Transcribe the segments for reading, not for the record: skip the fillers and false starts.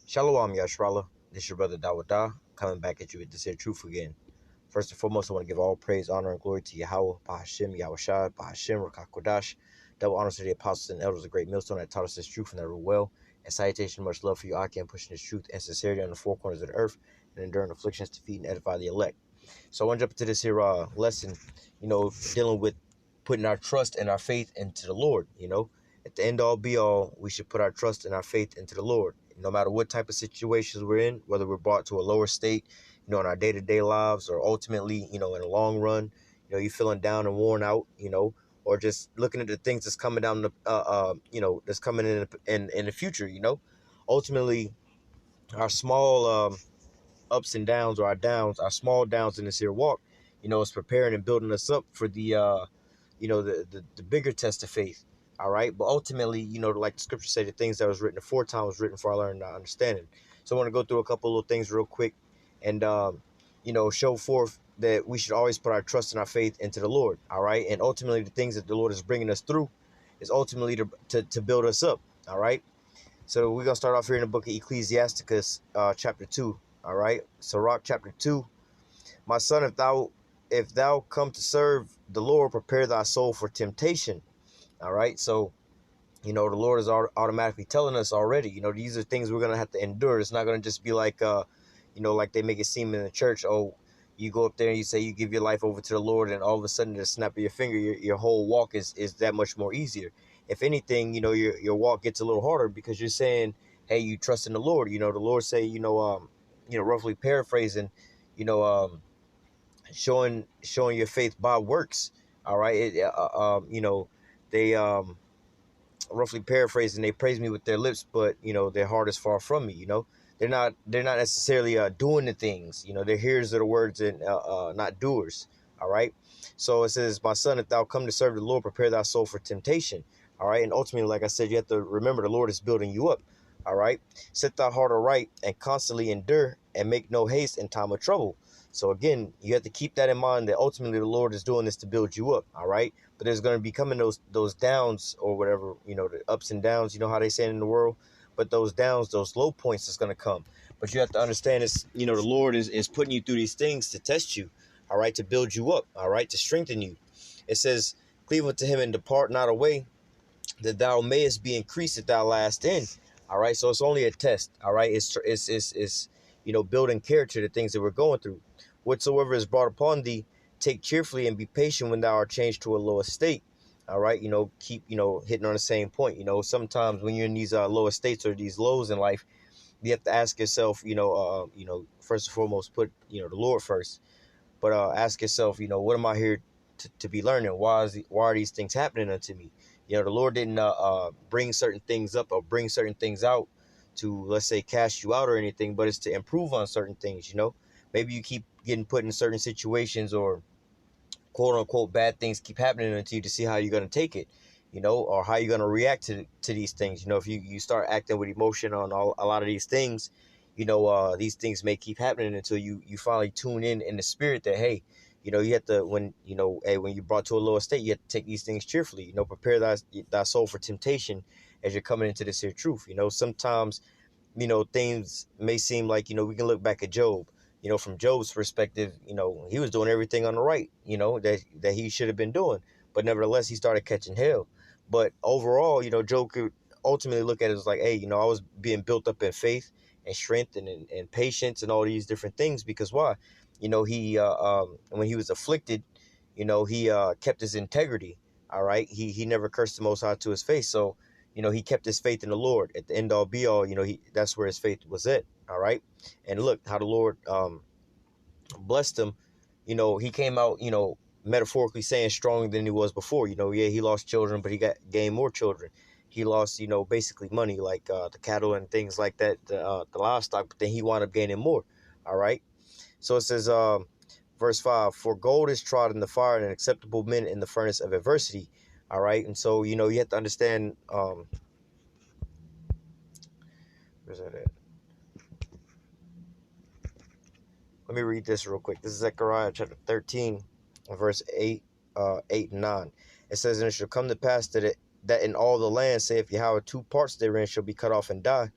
Shalom, Yashrala. This is your brother Dawada, coming back at you with this here truth again. First and foremost, I want to give all praise, honor, and glory to Yahweh, Bahashim, Yahushua, Bahashim, Rakakodash. Double honors to the apostles and elders of the great millstone that taught us this truth and that rule well. And salutation, much love for you, Akim, pushing this truth and sincerity on the four corners of the earth and enduring afflictions to feed and edify the elect. So I want to jump into this here lesson, dealing with putting our trust and our faith into the Lord. At the end all be all, we should put our trust and our faith into the Lord. No matter what type of situations we're in, whether we're brought to a lower state, in our day-to-day lives, or ultimately, in the long run, you're feeling down and worn out, or just looking at the things that's coming down that's coming in the future, ultimately our small ups and downs, or our small downs in this here walk, is preparing and building us up for the bigger test of faith. All right. But ultimately, like the scripture said, the things that was written aforetime was written for our learning and our understanding. So I want to go through a couple little things real quick and, show forth that we should always put our trust and our faith into the Lord. All right. And ultimately, the things that the Lord is bringing us through is ultimately to build us up. All right. So we're going to start off here in the book of Ecclesiasticus, chapter 2. All right. Sirach, chapter 2. My son, if thou come to serve the Lord, prepare thy soul for temptation. All right. So, the Lord is automatically telling us already, these are things we're going to have to endure. It's not going to just be like, like they make it seem in the church. Oh, you go up there and you say you give your life over to the Lord, and all of a sudden, the snap of your finger, your whole walk is that much more easier. If anything, your walk gets a little harder because you're saying, hey, you trust in the Lord. The Lord say, roughly paraphrasing, you know, showing your faith by works. All right. They roughly paraphrasing, they praise me with their lips, but their heart is far from me. They're not necessarily doing the things. They're hearers of the words and not doers. All right. So it says, my son, if thou come to serve the Lord, prepare thy soul for temptation. All right. And ultimately, like I said, you have to remember the Lord is building you up. All right. Set thy heart aright and constantly endure and make no haste in time of trouble. So again, you have to keep that in mind, that ultimately the Lord is doing this to build you up. All right. But there's going to be coming those downs, or whatever, the ups and downs, how they say it in the world. But those downs, those low points is going to come. But you have to understand this, the Lord is putting you through these things to test you. All right. To build you up. All right. To strengthen you. It says, cleave unto him and depart not away, that thou mayest be increased at thy last end. All right. So it's only a test. All right. It's building character, the things that we're going through. Whatsoever is brought upon thee, take cheerfully and be patient when thou art changed to a lower state. All right. Keep, hitting on the same point. Sometimes when you're in these lower states or these lows in life, you have to ask yourself, first and foremost, put, the Lord first. But ask yourself, what am I here to be learning? Why are these things happening unto me? The Lord didn't bring certain things up or bring certain things out to, let's say, cast you out or anything, but it's to improve on certain things. Maybe you keep getting put in certain situations, or quote unquote bad things keep happening unto you, to see how you're going to take it, or how you're going to react to these things. If you start acting with emotion on a lot of these things, these things may keep happening until you finally tune in the spirit that, hey, you have to, when you're brought to a lower state, you have to take these things cheerfully. Prepare thy soul for temptation as you're coming into this here truth. Sometimes things may seem like, we can look back at Job. From Job's perspective, he was doing everything on the right, that he should have been doing. But nevertheless, he started catching hell. But overall, Job could ultimately look at it as like, hey, I was being built up in faith and strength and patience and all these different things. Because why? He when he was afflicted, he kept his integrity. All right. He never cursed the Most High to his face. So, he kept his faith in the Lord. At the end all be all, that's where his faith was at. All right. And look how the Lord blessed him. He came out, metaphorically saying, stronger than he was before. Yeah, he lost children, but he gained more children. He lost, basically money, like the cattle and things like that, the livestock, but then he wound up gaining more. All right. So it says, verse 5, for gold is trod in the fire, and acceptable men in the furnace of adversity. All right. And so, you have to understand, where's that at? Let me read this real quick. This is Zechariah chapter 13, verse 8 and 9. It says, and it shall come to pass that in all the land, saith Yahweh, two parts therein shall be cut off and die,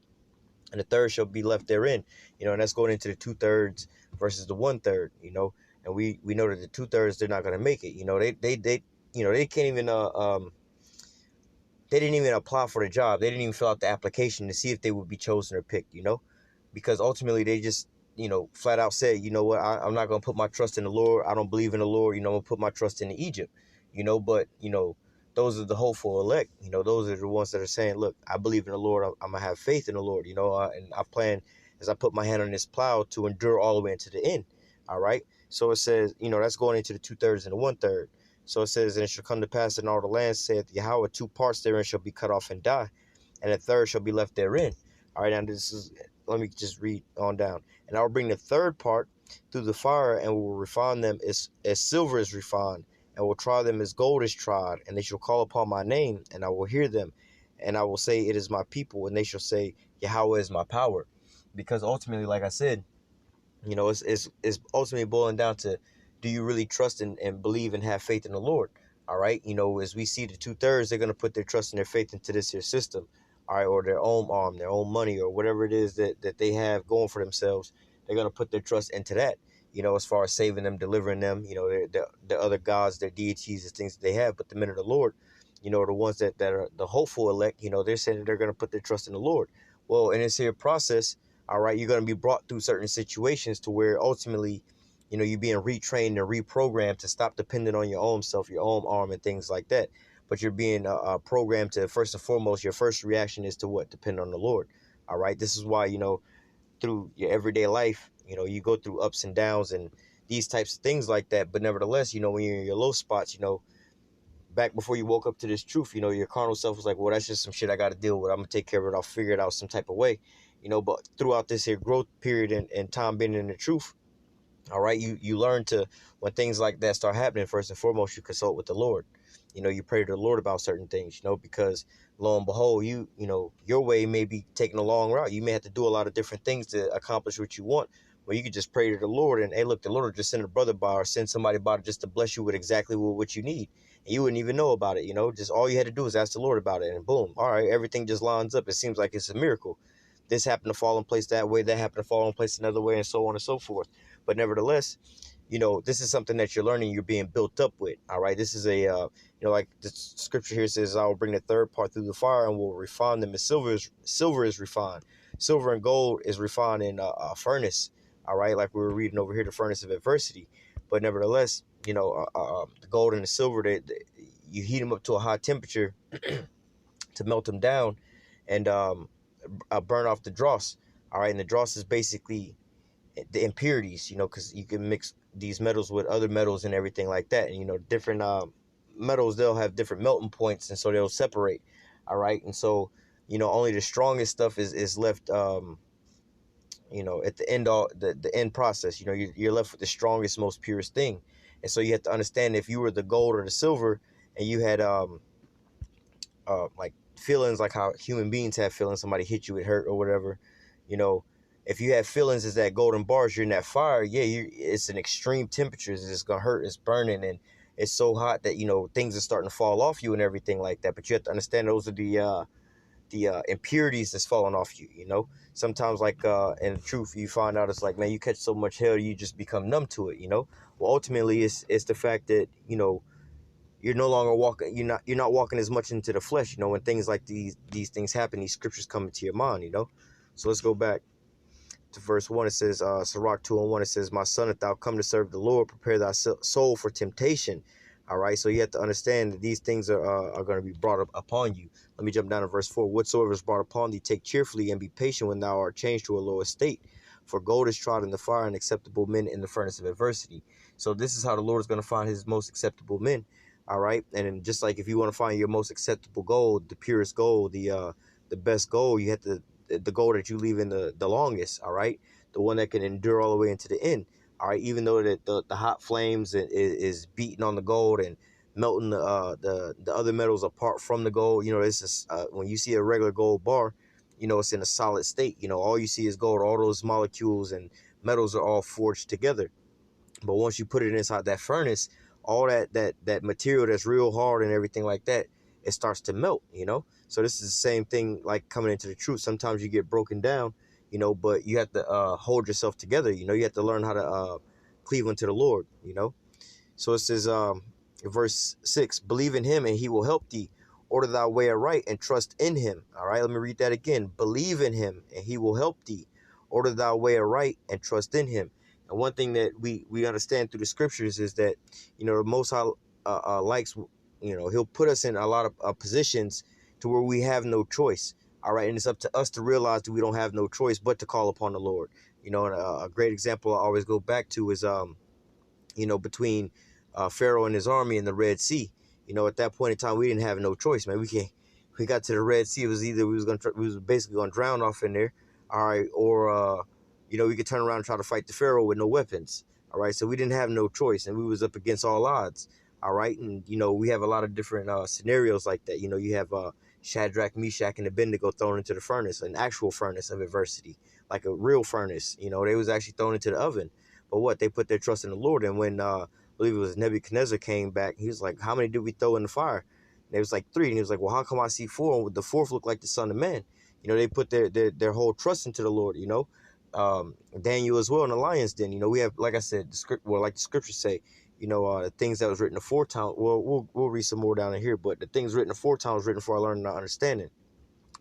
and the third shall be left therein. And that's going into the 2/3 versus the 1/3. And we know that the 2/3, they're not going to make it. They can't even they didn't even apply for the job. They didn't even fill out the application to see if they would be chosen or picked. Because ultimately they just flat out said, you know what, I'm not going to put my trust in the Lord. I don't believe in the Lord. I'm going to put my trust in Egypt. But those are the hopeful elect. Those are the ones that are saying, look, I believe in the Lord. I'm going to have faith in the Lord. And I plan, as I put my hand on this plow, to endure all the way into the end. All right. So it says, that's going into the 2/3 and the 1/3. So it says, and it shall come to pass in all the land, saith Yahweh, 2 parts therein shall be cut off and die, and a third shall be left therein. All right, now let me just read on down. And I will bring the third part through the fire, and will refine them as silver is refined, and will try them as gold is tried, and they shall call upon my name, and I will hear them, and I will say, it is my people, and they shall say, Yahweh is my power. Because ultimately, like I said, it's ultimately boiling down to, do you really trust and believe and have faith in the Lord? All right. As we see the 2/3, they're going to put their trust and their faith into this here system. All right. Or their own arm, their own money, or whatever it is that they have going for themselves. They're going to put their trust into that, as far as saving them, delivering them, the other gods, their deities, the things that they have. But the men of the Lord, the ones that are the hopeful elect, they're saying that they're going to put their trust in the Lord. Well, in this here process, all right, you're going to be brought through certain situations to where ultimately, you're being retrained and reprogrammed to stop depending on your own self, your own arm, and things like that. But you're being programmed to, first and foremost, your first reaction is to what? Depend on the Lord. All right. This is why, through your everyday life, you go through ups and downs and these types of things like that. But nevertheless, when you're in your low spots, back before you woke up to this truth, your carnal self was like, well, that's just some shit I got to deal with. I'm going to take care of it. I'll figure it out some type of way, but throughout this here growth period and time being in the truth, all right, you learn to, when things like that start happening, first and foremost, you consult with the Lord. You pray to the Lord about certain things, because lo and behold, your way may be taking a long route. You may have to do a lot of different things to accomplish what you want. Well, you could just pray to the Lord and, hey, look, the Lord will just send a brother by or send somebody by just to bless you with exactly what you need. And you wouldn't even know about it, just all you had to do is ask the Lord about it, and boom, all right, everything just lines up. It seems like it's a miracle. This happened to fall in place that way, that happened to fall in place another way, and so on and so forth. But nevertheless, this is something that you're learning, you're being built up with. All right. This is like the scripture here says, I will bring the third part through the fire and will refine them as silver is refined. Silver and gold is refined in a furnace. All right. Like we were reading over here, the furnace of adversity. But nevertheless, the gold and the silver, you heat them up to a high temperature to melt them down and burn off the dross. All right. And the dross is basically the impurities, because you can mix these metals with other metals and everything like that. And, different metals, they'll have different melting points, and so they'll separate. All right. And so, only the strongest stuff is left, at the end, the end process, you're left with the strongest, most purest thing. And so you have to understand, if you were the gold or the silver and you had, like feelings, like how human beings have feelings, somebody hit you, it hurt or whatever, if you have feelings as that golden bars, you're in that fire, yeah, it's an extreme temperatures, it's gonna hurt, it's burning, and it's so hot that things are starting to fall off you and everything like that. But you have to understand, those are the impurities that's falling off you. Sometimes, like in the truth, you find out it's like, man, you catch so much hell, you just become numb to it. Well, ultimately, it's the fact that you're no longer walking, you're not walking as much into the flesh. When things like these things happen, these scriptures come into your mind. So let's go back to verse 1. It says, Sirach 2:1, it says, my son, if thou come to serve the Lord, prepare thy soul for temptation. All right, so you have to understand that these things are going to be brought up upon you. Let me jump down to verse 4. Whatsoever is brought upon thee, take cheerfully, and be patient when thou art changed to a low estate. For gold is tried in the fire, and acceptable men in the furnace of adversity. So this is how the Lord is going to find his most acceptable men. All right, and then just like if you want to find your most acceptable gold, the purest gold, the best gold, you have to, the gold that you leave in the longest. All right, the one that can endure all the way into the end. All right, even though that the hot flames is beating on the gold and melting the other metals apart from the gold. It's just, when you see a regular gold bar, it's in a solid state. All you see is gold. All those molecules and metals are all forged together. But once you put it inside that furnace, all that material that's real hard and everything like that, it starts to melt. So this is the same thing like coming into the truth. Sometimes you get broken down, but you have to hold yourself together. You have to learn how to cleave unto the Lord. So it says, verse 6, believe in him and he will help thee. Order thy way aright and trust in him. All right, let me read that again. Believe in him and he will help thee. Order thy way aright and trust in him. And one thing that we understand through the scriptures is that, the Most High likes, he'll put us in a lot of positions to where we have no choice. All right, and it's up to us to realize that we don't have no choice but to call upon the Lord. And a great example I always go back to is, between Pharaoh and his army in the Red Sea. At that point in time, we didn't have no choice, man. We got to the Red Sea. It was either we was basically gonna drown off in there, all right, or we could turn around and try to fight the Pharaoh with no weapons, all right. So we didn't have no choice, and we was up against all odds, all right. And we have a lot of different scenarios like that. You have Shadrach, Meshach, and Abednego thrown into the furnace, an actual furnace of adversity, like a real furnace. They was actually thrown into the oven. But what? They put their trust in the Lord. And when I believe it was Nebuchadnezzar came back, he was like, how many did we throw in the fire? And it was like 3. And he was like, well, how come I see 4? And the 4th looked like the Son of Man. They put their whole trust into the Lord, Daniel as well in the lion's den. We have, like I said, like the scriptures say, the things that was written aforetime. Well, we'll read some more down in here, but the things written aforetime was written for our learning and our understanding.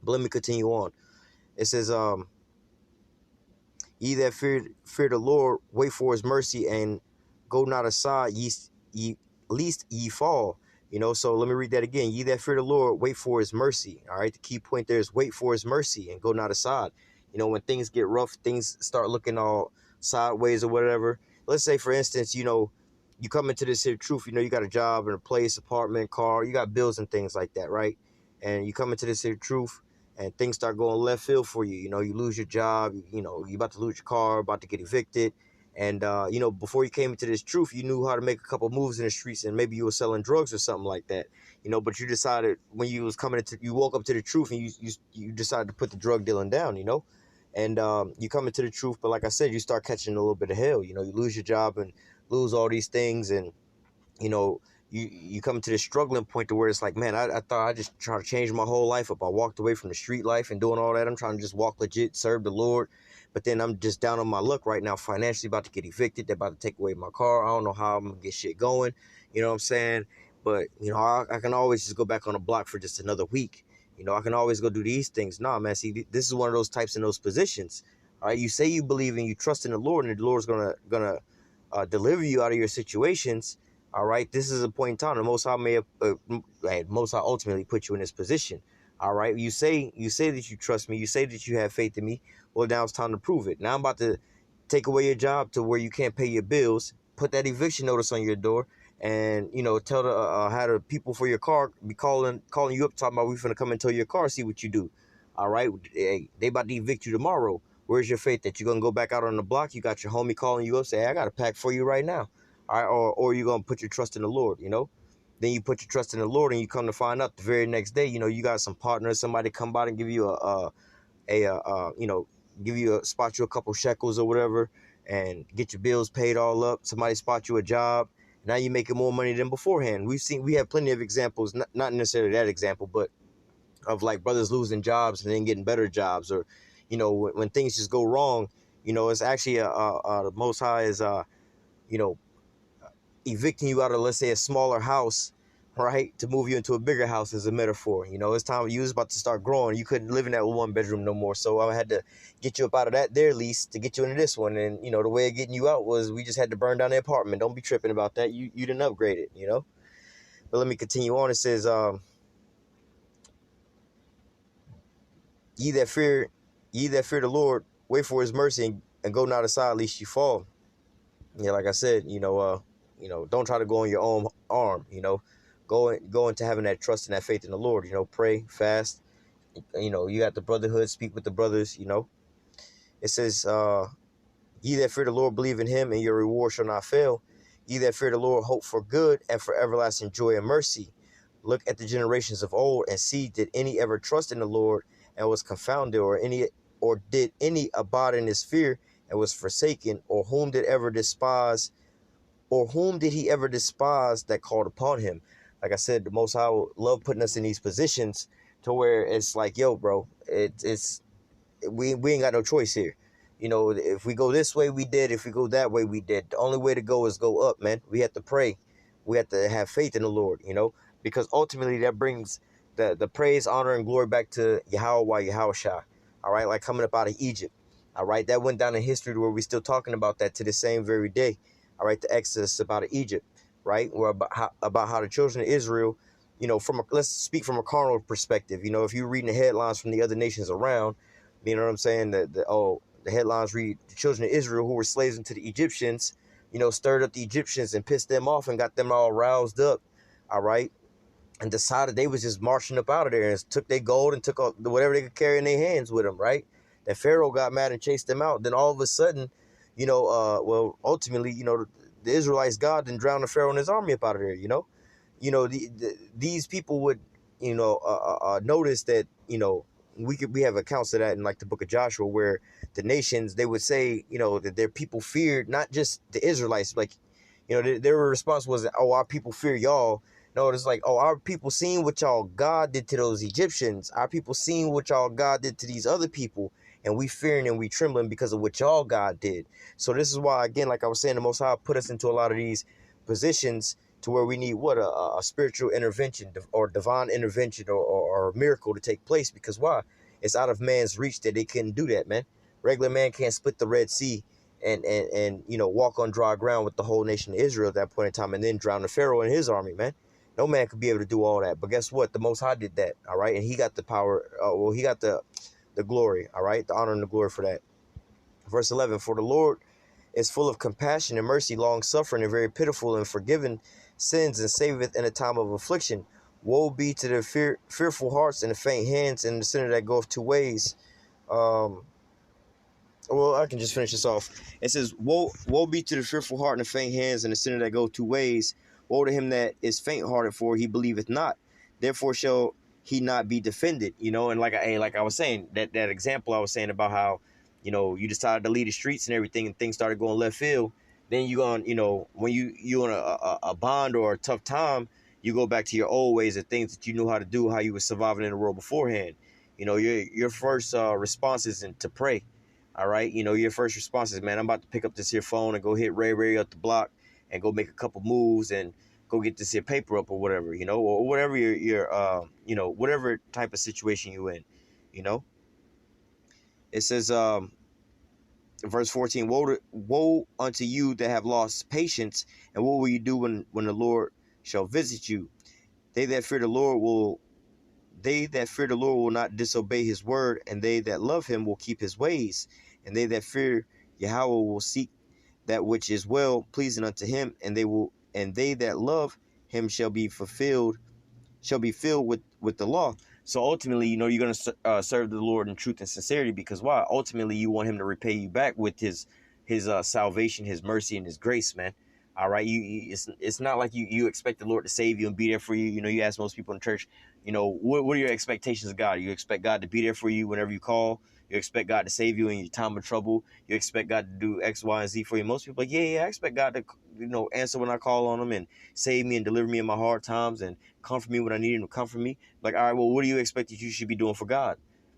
But let me continue on. It says, ye that fear the Lord, wait for his mercy, and go not aside, lest ye fall. So let me read that again. Ye that fear the Lord, wait for his mercy. All right, the key point there is wait for his mercy and go not aside. When things get rough, things start looking all sideways or whatever. Let's say, for instance, you come into this here truth, you got a job and a place, apartment, car, you got bills and things like that, right? And you come into this here truth, and things start going left field for you. You lose your job, you about to lose your car, about to get evicted. And, before you came into this truth, you knew how to make a couple moves in the streets, and maybe you were selling drugs or something like that, but you decided when you was coming into, you woke up to the truth and you decided to put the drug dealing down, and you come into the truth. But like I said, you start catching a little bit of hell, you lose your job and lose all these things. And, you come to this struggling point to where it's like, man, I thought I just try to change my whole life up. I walked away from the street life and doing all that. I'm trying to just walk legit, serve the Lord. But then I'm just down on my luck right now, financially, about to get evicted. They're about to take away my car. I don't know how I'm going to get shit going. You know what I'm saying? But, I can always just go back on the block for just another week. I can always go do these things. Nah, man, see, this is one of those types in those positions. All right, you say you believe and you trust in the Lord, and the Lord's going to deliver you out of your situations. All right, this is a point in time the Most High Most High ultimately put you in this position. All right, you say that you trust me, you say that you have faith in me. Well, now it's time to prove it. Now I'm about to take away your job to where you can't pay your bills, put that eviction notice on your door, and tell have the people for your car be calling you up, talking about we finna come and tow your car, see what you do. All right, hey, they about to evict you tomorrow. Where's your faith that you're gonna go back out on the block? You got your homie calling you up, say, hey, I got a pack for you right now. All right, or you're going to put your trust in the Lord, Then you put your trust in the Lord, and you come to find out the very next day, you got some partners, somebody come by and give you give you spot you a couple shekels or whatever, and get your bills paid all up. Somebody spot you a job. Now you're making more money than beforehand. We have plenty of examples, not necessarily that example, but of like brothers losing jobs and then getting better jobs, or, when things just go wrong, it's actually the Most High is, evicting you out of, let's say, a smaller house, right, to move you into a bigger house as a metaphor. It's time you was about to start growing. You couldn't live in that 1 bedroom no more. So I had to get you up out of that there lease to get you into this one. And, the way of getting you out was we just had to burn down the apartment. Don't be tripping about that. You didn't upgrade it, But let me continue on. It says, ye that fear the Lord, wait for his mercy and go not aside lest you fall. Yeah, like I said, don't try to go on your own arm, go into having that trust and that faith in the Lord, pray, fast, you got the brotherhood, speak with the brothers, It says, ye that fear the Lord, believe in him, and your reward shall not fail. Ye that fear the Lord, hope for good and for everlasting joy and mercy. Look at the generations of old and see, did any ever trust in the Lord and was confounded, or did any abide in his fear and was forsaken, or whom did he ever despise that called upon him? Like I said, the Most High will love putting us in these positions to where it's like, yo, bro, it's we ain't got no choice here. You know, if we go this way, we did. If we go that way, we did. The only way to go is go up, man. We have to pray. We have to have faith in the Lord, you know, because ultimately that brings the praise, honor, and glory back to Yahweh, Yahushua. All right, like coming up out of Egypt. All right, that went down in history to where we're still talking about that to the same very day. All right, the Exodus about of Egypt, right? Or about how the children of Israel, you know, let's speak from a carnal perspective. You know, if you're reading the headlines from the other nations around, you know what I'm saying? The headlines read the children of Israel who were slaves unto the Egyptians, you know, stirred up the Egyptians and pissed them off and got them all roused up. All right. And decided they was just marching up out of there and took their gold and took all, whatever they could carry in their hands with them, right? That Pharaoh got mad and chased them out. Then all of a sudden, you know, ultimately, you know, the Israelites, God didn't drown the Pharaoh and his army up out of there, you know? These people would, you know, notice that, you know, we have accounts of that in like the book of Joshua, where the nations, they would say, you know, that their people feared not just the Israelites, like, you know, their response was, oh, our people fear y'all. No, it's like, oh, our people seen what y'all God did to those Egyptians. Our people seen what y'all God did to these other people, and we fearing and we trembling because of what y'all God did. So this is why, again, like I was saying, the Most High put us into a lot of these positions to where we need a spiritual intervention or divine intervention or a miracle to take place. Because why? It's out of man's reach that they couldn't do that, man. Regular man can't split the Red Sea and you know, walk on dry ground with the whole nation of Israel at that point in time and then drown the Pharaoh and his army, man. No man could be able to do all that. But guess what? The Most High did that, all right? And he got the power. He got the glory, all right? The honor and the glory for that. Verse 11, for the Lord is full of compassion and mercy, long-suffering, and very pitiful, and forgiving sins, and saveth in a time of affliction. Woe be to the fearful hearts and the faint hands, and the sinner that goeth two ways. Well, I can just finish this off. It says, woe be to the fearful heart and the faint hands, and the sinner that go two ways. Woe to him that is faint-hearted, for he believeth not. Therefore shall he not be defended. You know, and like I was saying, that example I was saying about how, you know, you decided to leave the streets and everything, and things started going left field. Then you going, you know, when you in a bond or a tough time, you go back to your old ways of things that you knew how to do, how you were surviving in the world beforehand. You know, your first response isn't to pray. All right, you know, your first response is, man, I'm about to pick up this here phone and go hit Ray up the block and go make a couple moves and go get this here paper up or whatever, you know, or whatever you know, whatever type of situation you in, you know. It says, verse 14, woe unto you that have lost patience, and what will you do when the Lord shall visit you? They that fear the Lord will not disobey his word, and they that love him will keep his ways. And they that fear Yahweh will seek that which is well pleasing unto him, and they that love him shall be filled with the law. So ultimately, you know, you're going to serve the Lord in truth and sincerity, because why? Ultimately, you want him to repay you back with his salvation, his mercy, and his grace, man. All right, it's not like you expect the Lord to save you and be there for you. You know, you ask most people in church, you know, what are your expectations of God? You expect God to be there for you whenever you call. You expect God to save you in your time of trouble. You expect God to do X, Y, and Z for you. Most people are like, yeah, I expect God to, you know, answer when I call on him and save me and deliver me in my hard times and comfort me when I need him to comfort me. Like, all right, well, what do you expect that you should be doing for God?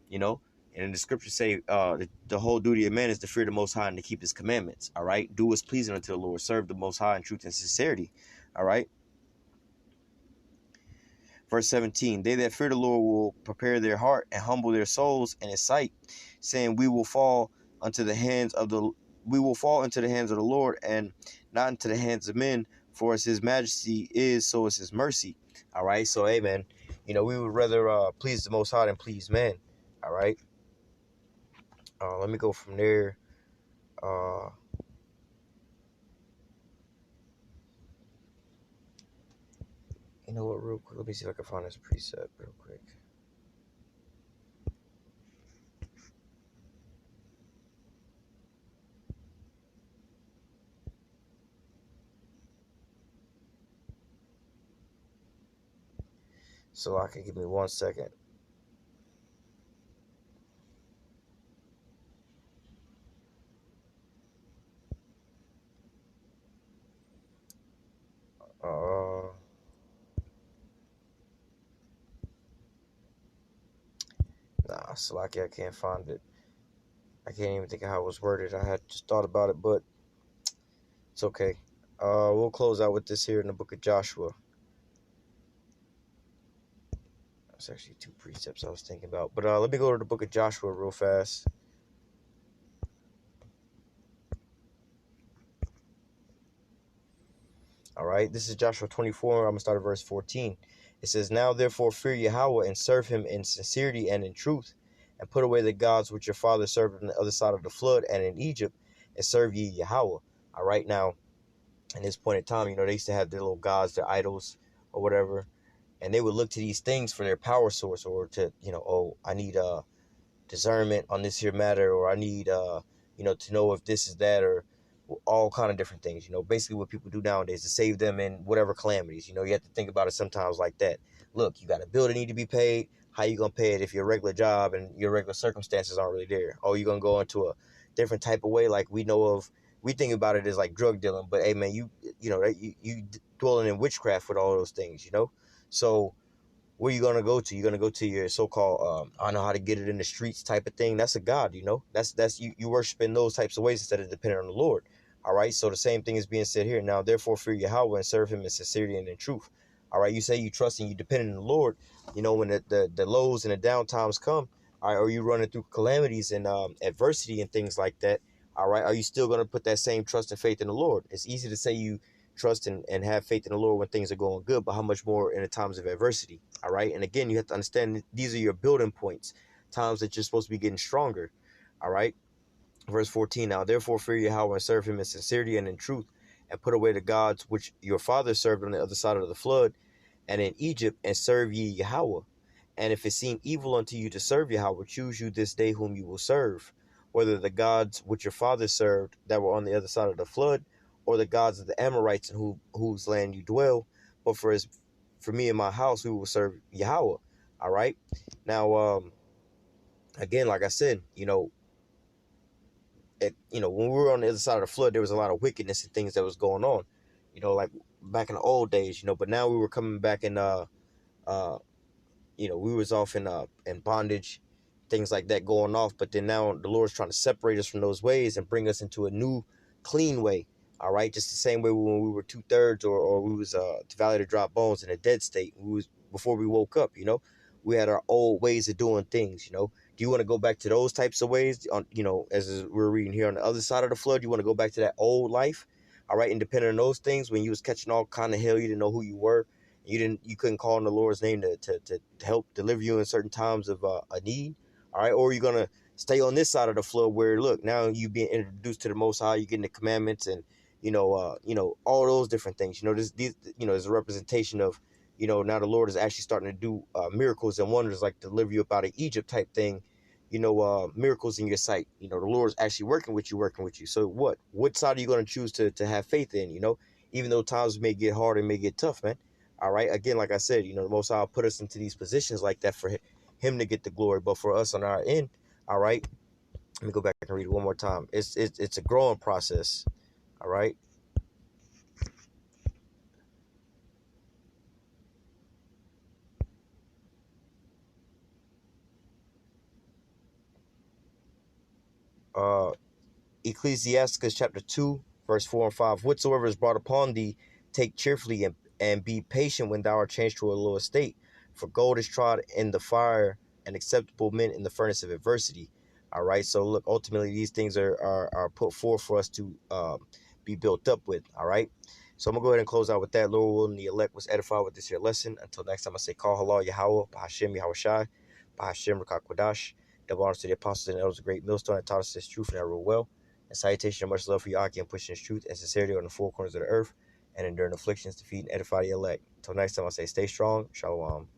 You know? And the scriptures say the whole duty of man is to fear the Most High and to keep his commandments. All right? Do what's pleasing unto the Lord. Serve the Most High in truth and sincerity. All right? Verse 17, they that fear the Lord will prepare their heart and humble their souls in his sight, saying, we will fall into the hands of the Lord and not into the hands of men, for as his majesty is, so is his mercy. All right, so amen. You know, we would rather please the Most High than please man. All right. Let me go from there. You know what, real quick, let me see if I can find this preset real quick. So I can give me 1 second. Nah, Salaki, I can't find it. I can't even think of how it was worded. I had just thought about it, but it's okay. We'll close out with this here in the book of Joshua. That's actually two precepts I was thinking about. But let me go to the book of Joshua real fast. All right, this is Joshua 24. I'm going to start at verse 14. It says, Now therefore fear Yahweh and serve him in sincerity and in truth, and put away the gods which your father served on the other side of the flood and in Egypt, and serve ye Yahweh. All right, now, in this point in time, they used to have their little gods, their idols, or whatever, and they would look to these things for their power source, or to, oh, I need discernment on this here matter, or I need to know if this is that, or all kind of different things. Basically what people do nowadays to save them in whatever calamities. You have to think about it sometimes like that. Look, you got a bill that need to be paid. How you gonna pay it if your regular job and your regular circumstances aren't really there? Oh, you're gonna go into a different type of way, like we know of. We think about it as like drug dealing, but hey man, you dwelling in witchcraft with all those things. So where you gonna go to? You're gonna go to your so-called I know how to get it in the streets type of thing. That's a god. That's you worship in those types of ways instead of depending on the Lord. All right, so the same thing is being said here. Now therefore fear Yahweh and serve him in sincerity and in truth. All right, you say you trust and you depend on the Lord. When the lows and the down times come, all right, or you running through calamities and adversity and things like that, all right, are you still going to put that same trust and faith in the Lord? It's easy to say you trust and have faith in the Lord when things are going good, but how much more in the times of adversity? All right. And again, you have to understand these are your building points, times that you're supposed to be getting stronger. All right. Verse 14. Now, therefore, fear Yahweh and serve him in sincerity and in truth, and put away the gods which your father served on the other side of the flood and in Egypt, and serve ye Yahweh. And if it seem evil unto you to serve Yahweh, choose you this day whom you will serve, whether the gods which your fathers served that were on the other side of the flood, or the gods of the Amorites in whose land you dwell. But for me and my house, we will serve Yahweh. All right. Now, again, like I said, when we were on the other side of the flood, there was a lot of wickedness and things that was going on. Like back in the old days. But now we were coming back in uh we was off in bondage, things like that going off. But then now the Lord's trying to separate us from those ways and bring us into a new, clean way. All right, just the same way when we were 2/3 or we was the valley of the dry bones in a dead state. We was before we woke up. We had our old ways of doing things. Do you want to go back to those types of ways? On as we're reading here on the other side of the flood, you want to go back to that old life. All right, and depending on those things, when you was catching all kind of hell, you didn't know who you were. You couldn't call on the Lord's name to help deliver you in certain times of a need. All right, or you're gonna stay on this side of the flood where look, now you being introduced to the Most High, you getting the commandments and all those different things. These is a representation of now the Lord is actually starting to do miracles and wonders, like deliver you up out of Egypt type thing. Miracles in your sight. The Lord's actually working with you. So what side are you going to choose to have faith in? Even though times may get hard and may get tough, man. All right. Again, like I said, the Most High put us into these positions like that for him to get the glory. But for us on our end, all right. Let me go back and read it one more time. It's a growing process. All right. Uh, Ecclesiasticus chapter 2, verse 4 and 5. Whatsoever is brought upon thee, take cheerfully and be patient when thou art changed to a low estate. For gold is tried in the fire, and acceptable men in the furnace of adversity. All right. So look, ultimately these things are put forth for us to be built up with. All right. So I'm gonna go ahead and close out with that. Lord willing, the elect was edified with this here lesson. Until next time, I say, call halal Yahweh, Bahashem Yahweh Shai, Bahashem Rakak Kwadash. Double honors to the apostles and elders of great millstone that taught us this truth and that rule well. And salutation and much love for Yaki and pushing his truth and sincerity on the four corners of the earth and enduring afflictions to feed and edify the elect. Until next time, I say stay strong. Shalom.